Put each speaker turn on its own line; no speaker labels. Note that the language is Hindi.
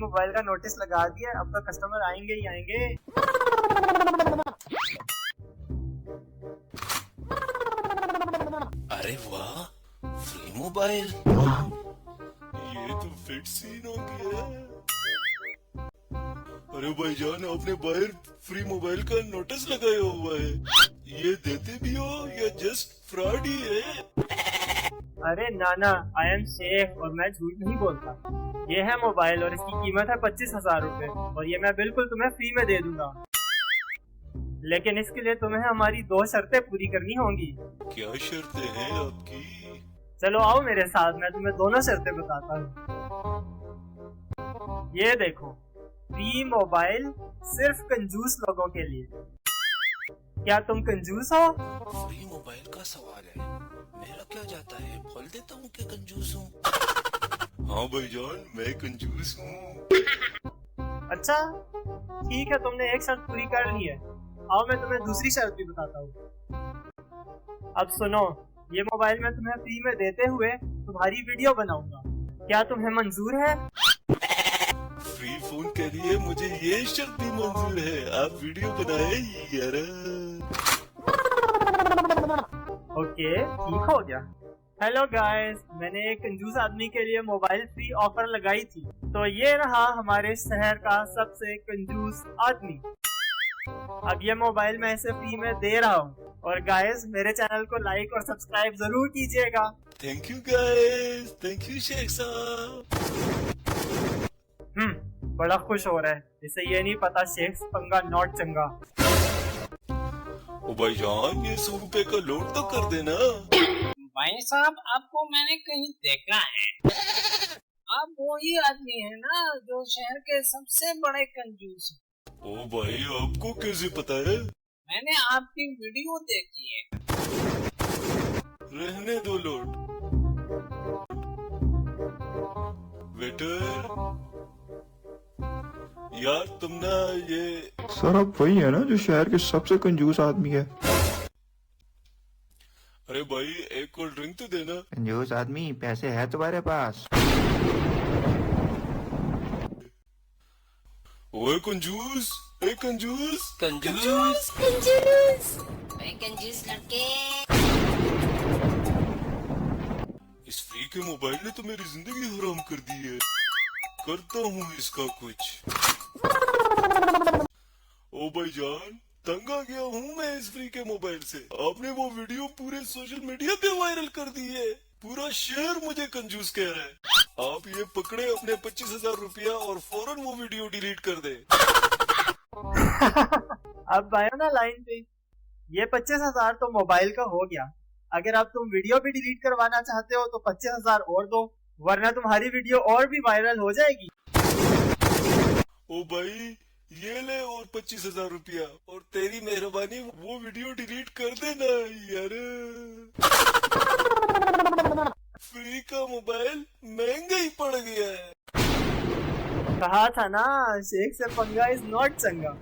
मोबाइल का नोटिस लगा दिया, अब तो कस्टमर आएंगे ही आएंगे।
अरे वाह, फ्री मोबाइल, ये तो फिट सीन हो गया। अरे भाईजान, आपने बाहर फ्री मोबाइल का नोटिस लगाया हुआ है, ये देते भी हो या जस्ट फ्रॉड ही है?
अरे नाना, आई एम शेख और मैं झूठ नहीं बोलता। ये है मोबाइल और इसकी कीमत है 25,000 रुपए और ये मैं बिल्कुल तुम्हें फ्री में दे दूंगा, लेकिन इसके लिए तुम्हें हमारी 2 शर्तें पूरी करनी होंगी।
क्या शर्तें हैं आपकी?
चलो आओ मेरे साथ, मैं तुम्हें दोनों शर्तें बताता हूँ। ये देखो, फ्री मोबाइल सिर्फ कंजूस लोगों के लिए। क्या तुम कंजूस हो?
फ्री मोबाइल का सवाल है, मेरा क्या जाता है, बोल देता हूँ कि कंजूस हूँ। हाँ भाईजान, मैं कंजूस हूँ।
अच्छा ठीक है, तुमने एक शर्त पूरी कर ली है। आओ मैं तुम्हें दूसरी शर्त भी बताता हूँ। अब सुनो, ये मोबाइल मैं तुम्हें फ्री में देते हुए तुम्हारी वीडियो बनाऊंगा, क्या तुम्हें मंजूर है?
फ्री फोन के लिए मुझे ये शर्त भी मंजूर है, आप वीडियो बनाए यार।
ओके, ठीक हो गया। हेलो गाइस, मैंने एक कंजूस आदमी के लिए मोबाइल फ्री ऑफर लगाई थी, तो ये रहा हमारे शहर का सबसे कंजूस आदमी। अब ये मोबाइल मैं इसे फ्री में दे रहा हूँ और गाइस मेरे चैनल को लाइक और सब्सक्राइब जरूर कीजिएगा।
Thank you guys, thank you Sheikh Sahab.
बड़ा खुश हो रहा है, इसे ये नहीं पता शेख पंगा नॉट चंगा।
ओ भाईजान, ये 100 रुपए का लोड तो कर देना।
भाई साहब, आपको मैंने कहीं देखा है। आप वही आदमी है ना जो शहर के सबसे बड़े कंजूस हैं।
ओ भाई, आपको कैसे पता है?
मैंने आपकी वीडियो देखी है।
रहने दो लोड। वेटर यार, तुम ना ये
सर आप वही है ना जो शहर के सबसे कंजूस आदमी है।
अरे भाई, एक कोल्ड ड्रिंक तो देना।
कंजूस आदमी, पैसे है तुम्हारे पास?
ओए कंजूस, ए कंजूस,
कंजूस
कंजूस कंजूस लड़के।
इस फ्री के मोबाइल ने तो मेरी जिंदगी हराम कर दी है, करता हूँ इसका कुछ। ओ भाईजान, तंग आ गया हूँ मैं इस फ्री के मोबाइल से। आपने वो वीडियो पूरे सोशल मीडिया पे वायरल कर दी है, पूरा शहर मुझे कंजूस कह रहा है। आप ये पकड़े अपने 25,000 रुपया और फौरन वो वीडियो डिलीट कर दे।
अब आयो ना लाइन पे। ये 25,000 तो मोबाइल का हो गया, अगर आप तुम वीडियो भी डिलीट करवाना चाहते हो तो 25,000 और दो, वरना तुम्हारी वीडियो और भी वायरल हो जाएगी।
ओ भाई, ये ले और 25,000 रुपया, और तेरी मेहरबानी वो वीडियो डिलीट कर देना यार। फ्री का मोबाइल महंगा ही पड़ गया है।
कहा था ना, शेख से पंगा इज नॉट चंगा।